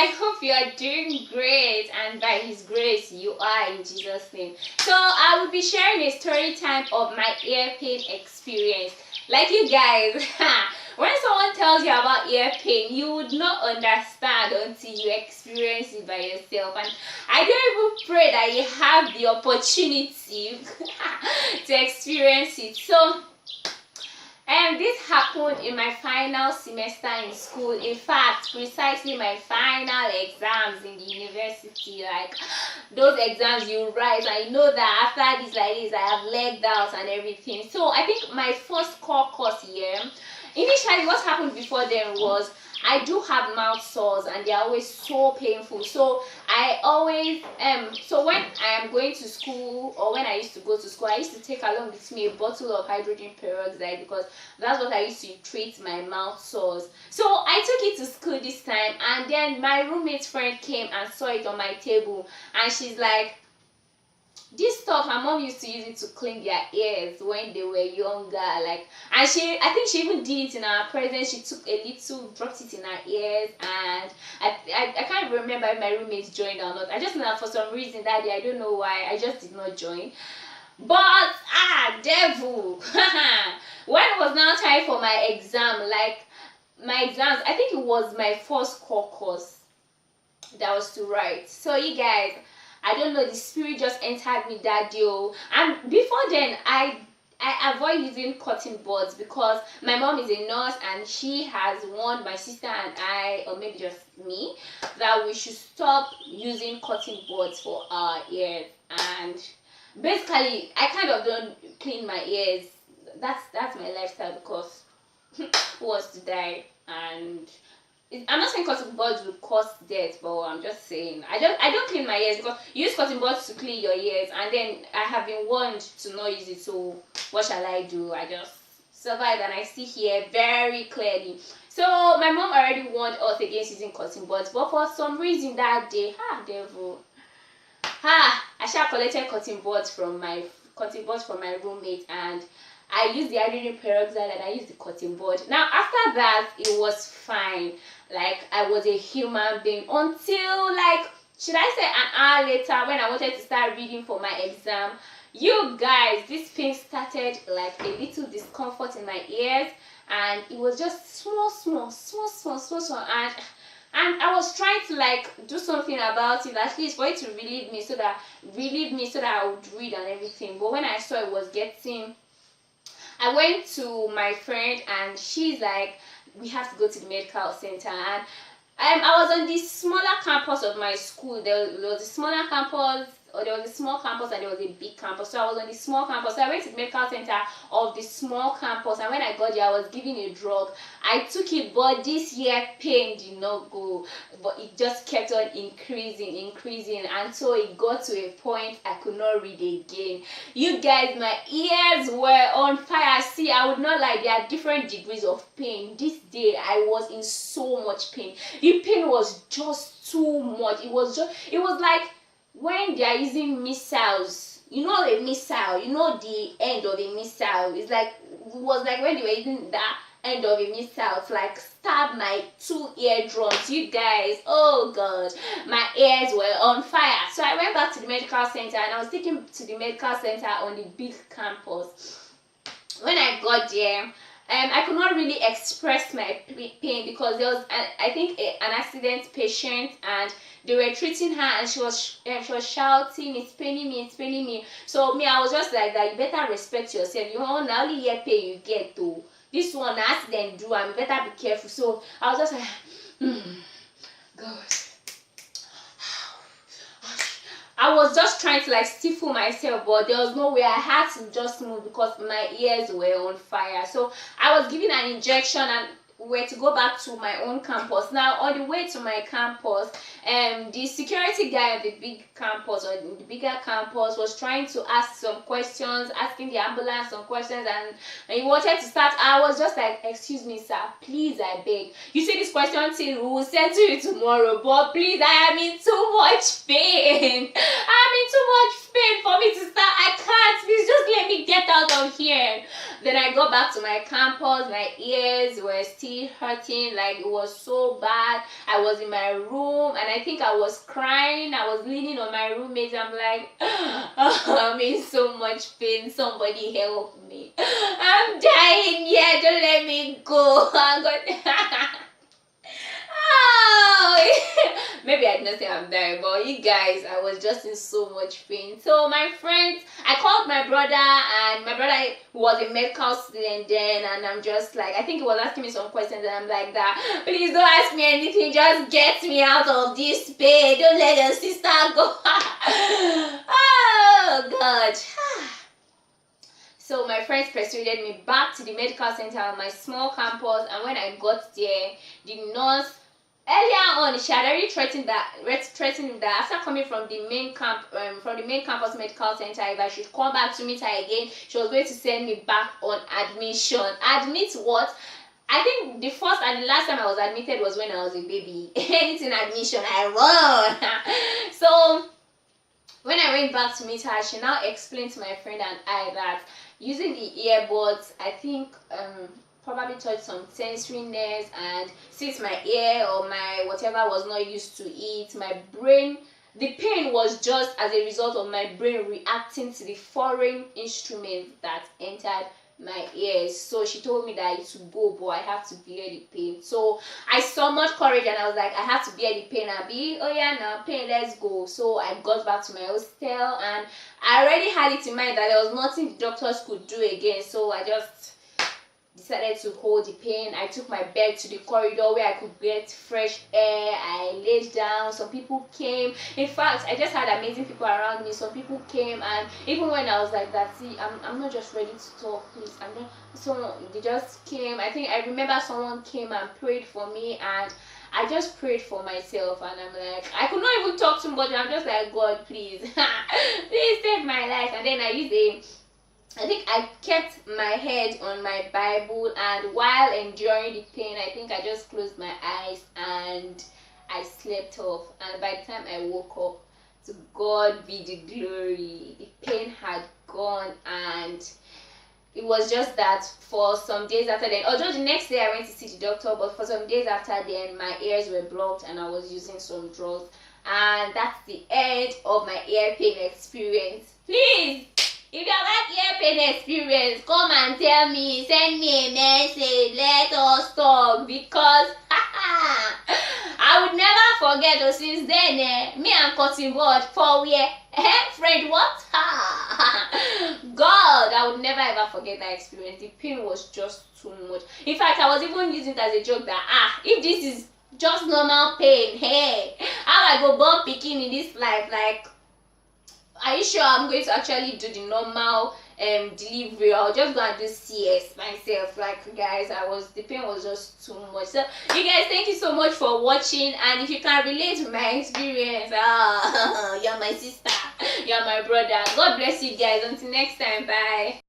I hope you are doing great, and by His grace you are, in Jesus' name. So I will be sharing a story time of my ear pain experience. Like you guys, when someone tells you about ear pain, you would not understand until you experience it by yourself. And I don't even pray that you have the opportunity to experience it. So this happened in my final semester in school. In fact, precisely my final exams in the university. Like those exams you write, I know that after this like this, I have legged out and everything. So I think my first core course year, initially what happened before then was I do have mouth sores and they are always so painful. So I always so when I am going to school, or when I used to go to school, I used to take along with me a bottle of hydrogen peroxide, because that's what I used to treat my mouth sores. So I took it to school this time, and then my roommate's friend came and saw it on my table, and she's like, this stuff her mom used to use it to clean their ears when they were younger, like, and I think she even did it in our presence. She took a little, dropped it in her ears, and I can't remember if my roommates joined or not. I just know that for some reason that day, I don't know why, I just did not join. But devil, when it was now time for my exam, like my exams, I think it was my first core course that was to write. So you guys, I don't know, the spirit just entered me that day. And before then, I avoid using cotton buds, because my mom is a nurse and she has warned my sister and I, or maybe just me, that we should stop using cotton buds for our ears. And basically, I kind of don't clean my ears. That's my lifestyle, because who wants to die? And I'm not saying cotton buds will cause death, but I'm just saying I don't clean my ears, because you use cotton buds to clean your ears, and then I have been warned to not use it. So what shall I do? I just survive, and I see here very clearly. So my mom already warned us against using cotton buds, but for some reason that day, devil, I shall collected cotton buds from my roommate, and I used the hydrogen peroxide and I used the cotton bud. Now after that, it was fine. Like I was a human being until, like, should I say an hour later, when I wanted to start reading for my exam. You guys, this pain started like a little discomfort in my ears, and it was just small, and I was trying to like do something about it, at least for it to relieve me so that I would read and everything. But when I saw it was getting, I went to my friend and she's like, we have to go to the medical center. And I was on the smaller campus of my school. There was a smaller campus, or there was a small campus, and there was a big campus. So I was on the small campus. So I went to the medical center of the small campus, and when I got there, I was given a drug. I took it, but this ear pain did not go, but it just kept on increasing, and so it got to a point I could not read again. You guys, my ears were on fire. See, I would not lie, there are different degrees of pain. This day I was in so much pain. The pain was just too much. It was like when they are using missiles, you know, a missile, you know, the end of a missile. It was like when they were using that end of a missile to like stab my 2 eardrums. You guys, oh god, my ears were on fire. So I went back to the medical center, and I was taken to the medical center on the big campus. When I got there, I could not really express my pain, because there was I think an accident patient, and they were treating her, and she was shouting, it's paining me. So me, I was just like that, you better respect yourself. You know, not only ear pain you get to this one, accident do, and you better be careful. So I was just like, God. I was just trying to like stifle myself, but there was no way. I had to just move because my ears were on fire. So I was given an injection, and were to go back to my own campus. Now on the way to my campus, the security guy at the big campus, or the bigger campus, was trying to ask some questions, asking the ambulance some questions, and he wanted to start. I was just like, excuse me sir, please, I beg, you see this question thing, we will settle it tomorrow, but please, I am in too much pain. I'm in too much pain for me to start. I can't. Please just let me get out of here. Then I got back to my campus. My ears were still hurting. Like, it was so bad. I was in my room and I think I was crying. I was leaning on my roommate. I'm like, I'm in so much pain. Somebody help me. I'm dying. Yeah, don't let me go. I'm gonna... Oh, maybe I didn't say I'm dying, but you guys, I was just in so much pain. So my friends, I called my brother, and my brother was a medical student then, and I'm just like, I think he was asking me some questions, and I'm like that, please don't ask me anything, just get me out of this pain, don't let your sister go. Oh God. So my friends persuaded me back to the medical center on my small campus, and when I got there, the nurse, earlier on, she had already threatened that after coming from the main campus medical center, if I should come back to meet her again, she was going to send me back on admission. Admit what? I think the first and the last time I was admitted was when I was a baby. Anything admission, I won. So when I went back to meet her, she now explained to my friend and I that using the earbuds, I think probably touched some sensory nerves, and since my ear or my whatever was not used to it, my brain, the pain was just as a result of my brain reacting to the foreign instrument that entered my ears. So she told me that it would go, but I have to bear the pain. So I summoned courage and I was like, I have to bear the pain. Oh yeah, now pain, let's go. So I got back to my hostel, and I already had it in mind that there was nothing the doctors could do again. So I just decided to hold the pain. I took my bed to the corridor where I could get fresh air. I laid down. Some people came. In fact, I just had amazing people around me. Some people came, and even when I was like that, see, I'm not just ready to talk, please. I'm not. So they just came. I think I remember someone came and prayed for me, and I just prayed for myself, and I'm like, I could not even talk to somebody. I'm just like, God, please, please save my life. And then I think I kept my head on my Bible, and while enduring the pain, I think I just closed my eyes and I slept off. And by the time I woke up, to God be the glory, the pain had gone. And it was just that for some days after then, although the next day I went to see the doctor, but for some days after then, my ears were blocked and I was using some drugs. And that's the end of my ear pain experience. Please, if you have had ear pain experience, come and tell me, send me a message, let us talk, because I would never forget. Oh, since then, me and cutting board for where? Friend, what? God, I would never ever forget that experience. The pain was just too much. In fact, I was even using it as a joke that if this is just normal pain, hey, how I go born picking in this life? Like, are you sure I'm going to actually do the normal delivery? I'll just go and do CS myself. Like, guys, the pain was just too much. So you guys, thank you so much for watching, and if you can relate to my experience, you're my sister, you're my brother. God bless you guys. Until next time, bye.